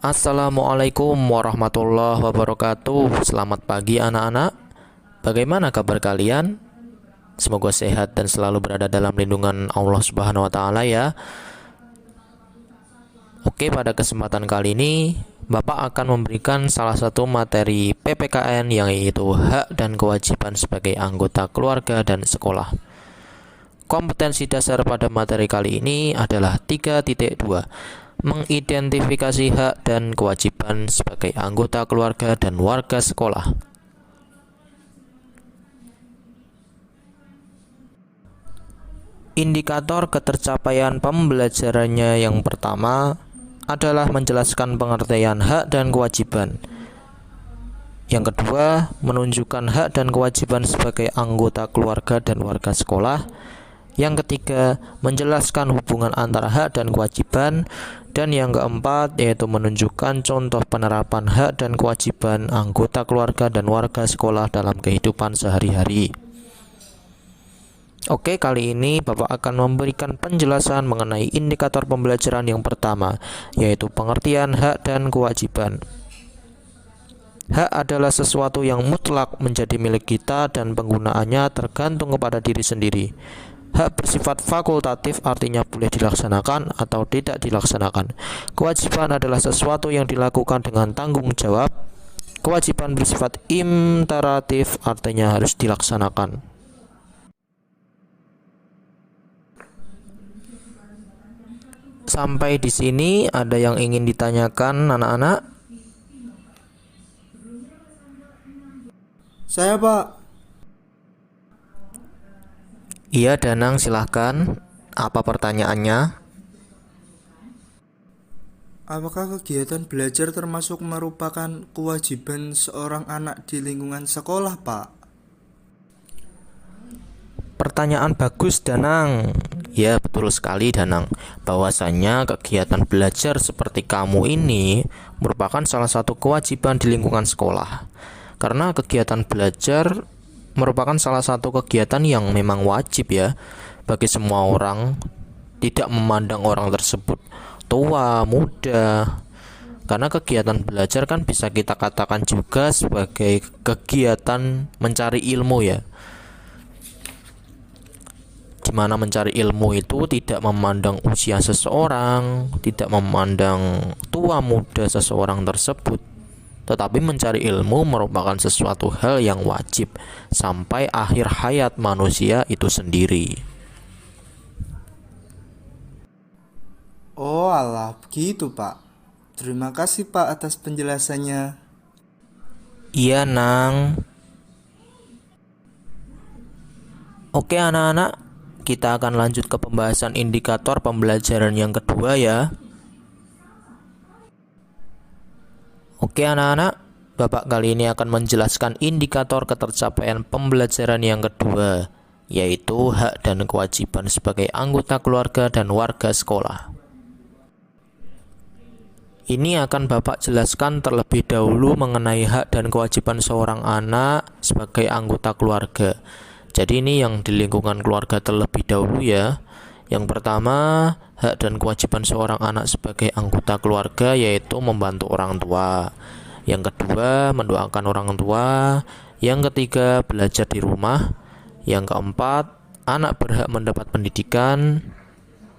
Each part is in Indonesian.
Assalamualaikum warahmatullahi wabarakatuh. Selamat pagi anak-anak. Bagaimana kabar kalian? Semoga sehat dan selalu berada dalam lindungan Allah Subhanahu wa taala ya. Oke, pada kesempatan kali ini Bapak akan memberikan salah satu materi PPKN, yaitu hak dan kewajiban sebagai anggota keluarga dan sekolah. Kompetensi dasar pada materi kali ini adalah 3.2, mengidentifikasi hak dan kewajiban sebagai anggota keluarga dan warga sekolah. Indikator ketercapaian pembelajarannya yang pertama adalah menjelaskan pengertian hak dan kewajiban. Yang kedua, menunjukkan hak dan kewajiban sebagai anggota keluarga dan warga sekolah. Yang ketiga, menjelaskan hubungan antara hak dan kewajiban. Dan yang keempat, yaitu menunjukkan contoh penerapan hak dan kewajiban anggota keluarga dan warga sekolah dalam kehidupan sehari-hari. Oke, kali ini Bapak akan memberikan penjelasan mengenai indikator pembelajaran yang pertama, yaitu pengertian hak dan kewajiban. Hak adalah sesuatu yang mutlak menjadi milik kita dan penggunaannya tergantung kepada diri sendiri. Hak bersifat fakultatif, artinya boleh dilaksanakan atau tidak dilaksanakan. Kewajiban adalah sesuatu yang dilakukan dengan tanggung jawab. Kewajiban bersifat imperatif, artinya harus dilaksanakan. Sampai di sini ada yang ingin ditanyakan anak-anak? Saya Pak, Iya, Danang, silahkan. Apa pertanyaannya? apakah kegiatan belajar termasuk merupakan kewajiban seorang anak di lingkungan sekolah Pak? Pertanyaan bagus, Danang. Ya, betul sekali, Danang. Bahwasanya kegiatan belajar seperti kamu ini merupakan salah satu kewajiban di lingkungan sekolah. Karena kegiatan belajar merupakan salah satu kegiatan yang memang wajib ya bagi semua orang, tidak memandang orang tersebut tua, muda. Karena kegiatan belajar kan bisa kita katakan juga sebagai kegiatan mencari ilmu ya. Dimana mencari ilmu itu tidak memandang usia seseorang, tidak memandang tua muda seseorang tersebut, tetapi mencari ilmu merupakan sesuatu hal yang wajib sampai akhir hayat manusia itu sendiri. Oh alah, begitu Pak. Terima kasih Pak atas penjelasannya. Iya, Nang. Oke anak-anak, kita akan lanjut ke pembahasan indikator pembelajaran yang kedua ya. Oke anak-anak, Bapak kali ini akan menjelaskan indikator ketercapaian pembelajaran yang kedua, yaitu hak dan kewajiban sebagai anggota keluarga dan warga sekolah. Ini akan Bapak jelaskan terlebih dahulu mengenai hak dan kewajiban seorang anak sebagai anggota keluarga. Jadi ini yang di lingkungan keluarga terlebih dahulu ya. Yang pertama, hak dan kewajiban seorang anak sebagai anggota keluarga yaitu membantu orang tua. Yang kedua, mendoakan orang tua. Yang ketiga, belajar di rumah. Yang keempat, anak berhak mendapat pendidikan.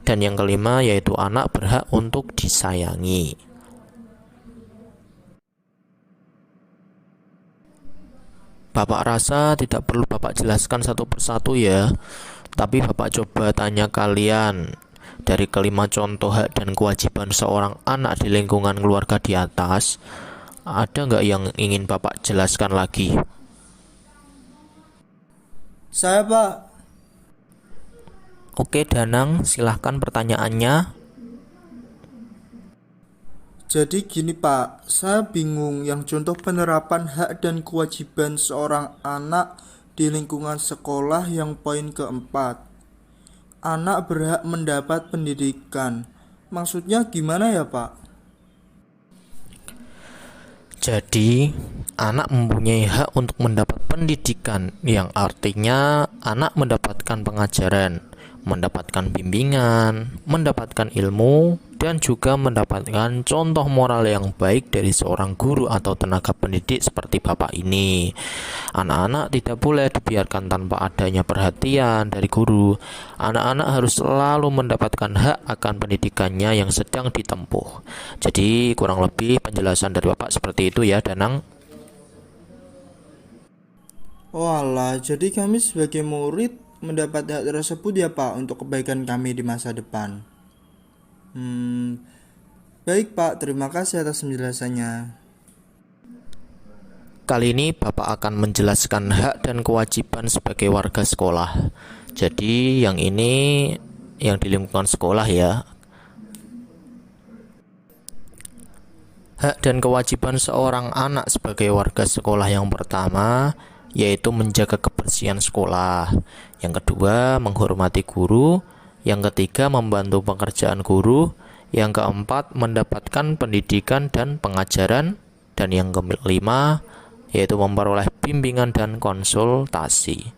Dan yang kelima, yaitu anak berhak untuk disayangi. Bapak rasa tidak perlu Bapak jelaskan satu persatu ya. Tapi Bapak coba tanya kalian, dari kelima contoh hak dan kewajiban seorang anak di lingkungan keluarga di atas, ada nggak yang ingin Bapak jelaskan lagi? Saya Pak, Oke Danang, silahkan pertanyaannya. jadi gini Pak, saya bingung yang contoh penerapan hak dan kewajiban seorang anak di lingkungan sekolah yang poin keempat. Anak berhak mendapat pendidikan. Maksudnya gimana ya Pak? Jadi, anak mempunyai hak untuk mendapat pendidikan, yang artinya anak mendapatkan pengajaran, mendapatkan bimbingan, mendapatkan ilmu dan juga mendapatkan contoh moral yang baik dari seorang guru atau tenaga pendidik seperti Bapak ini. Anak-anak tidak boleh dibiarkan tanpa adanya perhatian dari guru. Anak-anak harus selalu mendapatkan hak akan pendidikannya yang sedang ditempuh. Jadi kurang lebih penjelasan dari Bapak seperti itu ya, Danang. Oh alah, jadi kami sebagai murid mendapat hak tersebut ya Pak untuk kebaikan kami di masa depan. Baik Pak, terima kasih atas penjelasannya. Kali ini Bapak akan menjelaskan hak dan kewajiban sebagai warga sekolah. Jadi yang ini yang di lingkungan sekolah ya. Hak dan kewajiban seorang anak sebagai warga sekolah yang pertama yaitu menjaga kebersihan sekolah. Yang kedua, menghormati guru. Yang ketiga, membantu pekerjaan guru. Yang keempat, mendapatkan pendidikan dan pengajaran. Dan yang kelima, yaitu memperoleh bimbingan dan konsultasi.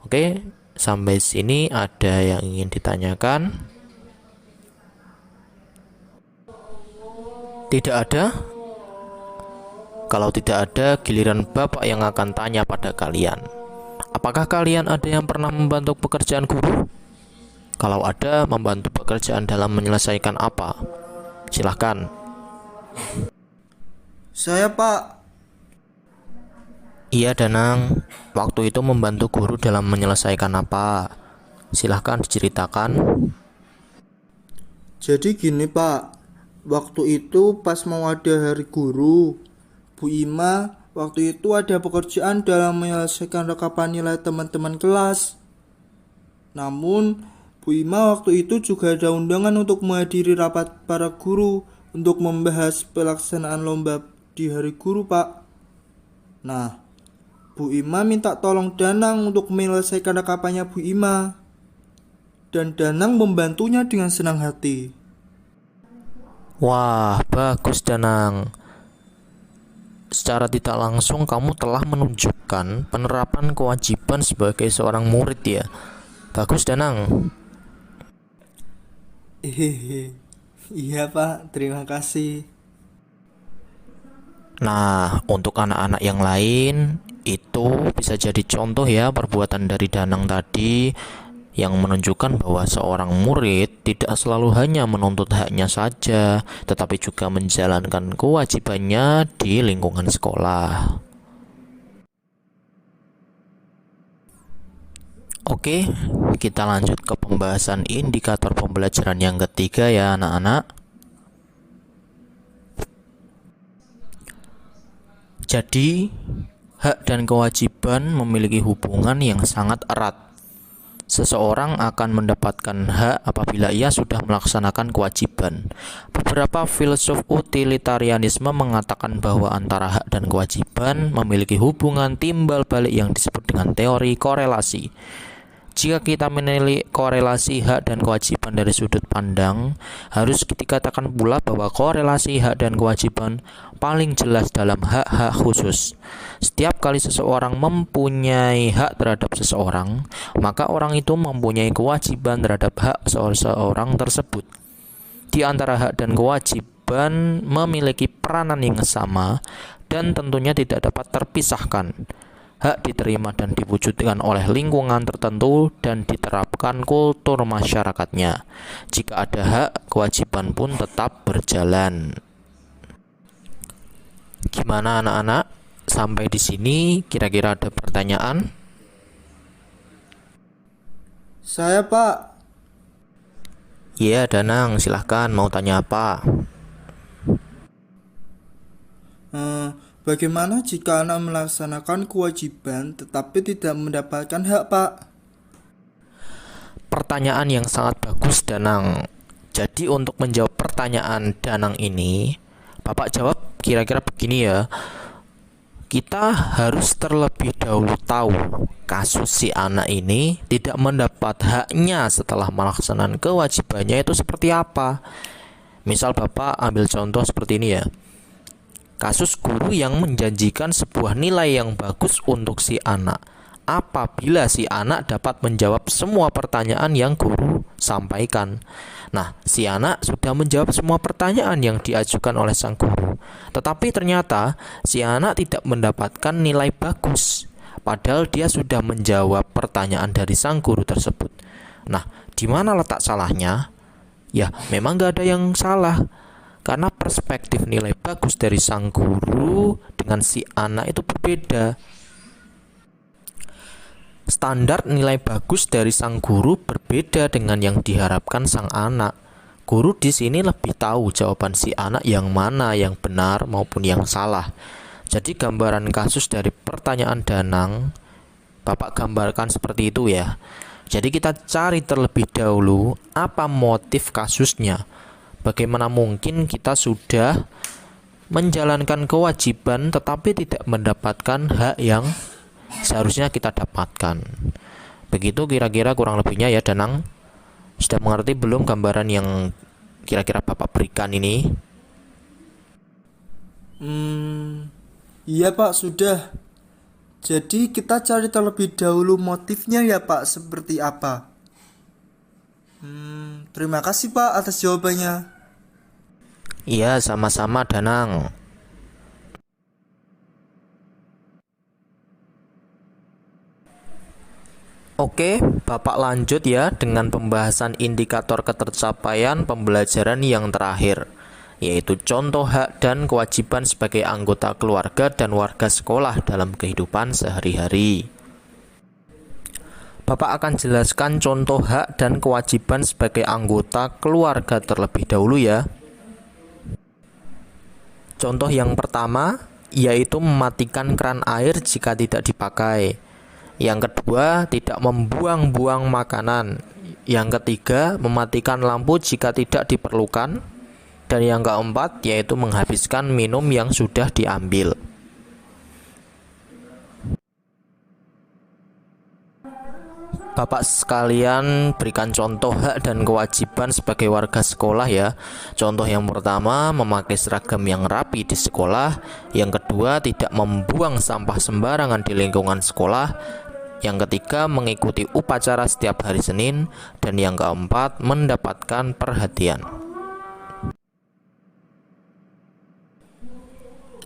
Oke, sampai sini ada yang ingin ditanyakan? Tidak ada? Kalau tidak ada, giliran Bapak yang akan tanya pada kalian. Apakah kalian ada yang pernah membantu pekerjaan guru? Kalau ada, membantu pekerjaan dalam menyelesaikan apa? Silahkan. Saya Pak. Iya, Danang. Waktu itu membantu guru dalam menyelesaikan apa? Silahkan diceritakan. Jadi gini Pak, waktu itu pas mau ada hari guru, Bu Ima waktu itu ada pekerjaan dalam menyelesaikan rekapan nilai teman-teman kelas. Namun, Bu Ima waktu itu juga ada undangan untuk menghadiri rapat para guru untuk membahas pelaksanaan lomba di hari guru, Pak. Nah, Bu Ima minta tolong Danang untuk menyelesaikan rekapannya Bu Ima. Dan Danang membantunya dengan senang hati. Wah, bagus Danang. Secara tidak langsung kamu telah menunjukkan penerapan kewajiban sebagai seorang murid ya. Bagus Danang. Iya Pak, terima kasih. Nah, untuk anak-anak yang lain itu bisa jadi contoh ya perbuatan dari Danang tadi yang menunjukkan bahwa seorang murid tidak selalu hanya menuntut haknya saja, tetapi juga menjalankan kewajibannya di lingkungan sekolah. Oke, kita lanjut ke pembahasan indikator pembelajaran yang ketiga ya anak-anak. Jadi, hak dan kewajiban memiliki hubungan yang sangat erat. Seseorang akan mendapatkan hak apabila ia sudah melaksanakan kewajiban. Beberapa filsuf utilitarianisme mengatakan bahwa antara hak dan kewajiban memiliki hubungan timbal balik yang disebut dengan teori korelasi. Jika kita menilai korelasi hak dan kewajiban dari sudut pandang, harus dikatakan pula bahwa korelasi hak dan kewajiban paling jelas dalam hak-hak khusus. Setiap kali seseorang mempunyai hak terhadap seseorang, maka orang itu mempunyai kewajiban terhadap hak seseorang tersebut. Di antara hak dan kewajiban memiliki peranan yang sama dan tentunya tidak dapat terpisahkan. Hak diterima dan diwujudkan oleh lingkungan tertentu dan diterapkan kultur masyarakatnya. Jika ada hak, kewajiban pun tetap berjalan. Gimana anak-anak? Sampai di sini kira-kira ada pertanyaan? Saya Pak. Iya, Danang, silahkan mau tanya apa? Bagaimana jika anak melaksanakan kewajiban tetapi tidak mendapatkan hak, Pak? Pertanyaan yang sangat bagus, Danang. Jadi untuk menjawab pertanyaan Danang ini, Bapak jawab kira-kira begini ya. Kita harus terlebih dahulu tahu kasus si anak ini tidak mendapat haknya setelah melaksanakan kewajibannya itu seperti apa. Misal Bapak ambil contoh seperti ini ya. Kasus guru yang menjanjikan sebuah nilai yang bagus untuk si anak. apabila si anak dapat menjawab semua pertanyaan yang guru sampaikan. Nah, si anak sudah menjawab semua pertanyaan yang diajukan oleh sang guru. Tetapi ternyata si anak tidak mendapatkan nilai bagus, padahal dia sudah menjawab pertanyaan dari sang guru tersebut. Nah, di mana letak salahnya? Ya, memang gak ada yang salah, karena perspektif nilai bagus dari sang guru dengan si anak itu berbeda. Standar nilai bagus dari sang guru berbeda dengan yang diharapkan sang anak. Guru di sini lebih tahu jawaban si anak yang mana yang benar maupun yang salah. Jadi gambaran kasus dari pertanyaan Danang, Bapak gambarkan seperti itu ya. Jadi kita cari terlebih dahulu apa motif kasusnya. Bagaimana mungkin kita sudah menjalankan kewajiban tetapi tidak mendapatkan hak yang seharusnya kita dapatkan. Begitu kira-kira kurang lebihnya ya Danang. Sudah mengerti belum gambaran yang kira-kira Bapak berikan ini? Iya Pak, sudah. Jadi kita cari terlebih dahulu motifnya ya Pak, seperti apa. Terima kasih Pak atas jawabannya. Iya, sama-sama Danang. Oke, Bapak lanjut ya dengan pembahasan indikator ketercapaian pembelajaran yang terakhir, yaitu contoh hak dan kewajiban sebagai anggota keluarga dan warga sekolah dalam kehidupan sehari-hari. Bapak akan jelaskan contoh hak dan kewajiban sebagai anggota keluarga terlebih dahulu ya. Contoh yang pertama yaitu mematikan keran air jika tidak dipakai. Yang kedua, tidak membuang-buang makanan. Yang ketiga, mematikan lampu jika tidak diperlukan. Dan yang keempat, yaitu menghabiskan minum yang sudah diambil. Bapak sekalian berikan contoh hak dan kewajiban sebagai warga sekolah ya. Contoh yang pertama, memakai seragam yang rapi di sekolah. Yang kedua, tidak membuang sampah sembarangan di lingkungan sekolah. Yang ketiga, mengikuti upacara setiap hari Senin. Dan yang keempat, mendapatkan perhatian.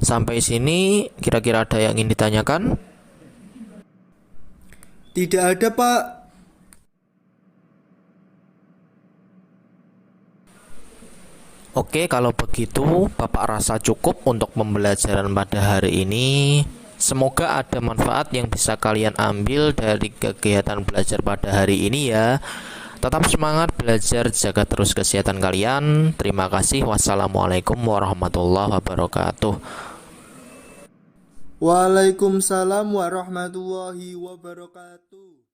Sampai sini kira-kira ada yang ingin ditanyakan? Tidak ada Pak. Oke, kalau begitu Bapak rasa cukup untuk pembelajaran pada hari ini. Semoga ada manfaat yang bisa kalian ambil dari kegiatan belajar pada hari ini ya. Tetap semangat belajar, jaga terus kesehatan kalian. Terima kasih. Wassalamualaikum warahmatullahi wabarakatuh. Waalaikumsalam warahmatullahi wabarakatuh.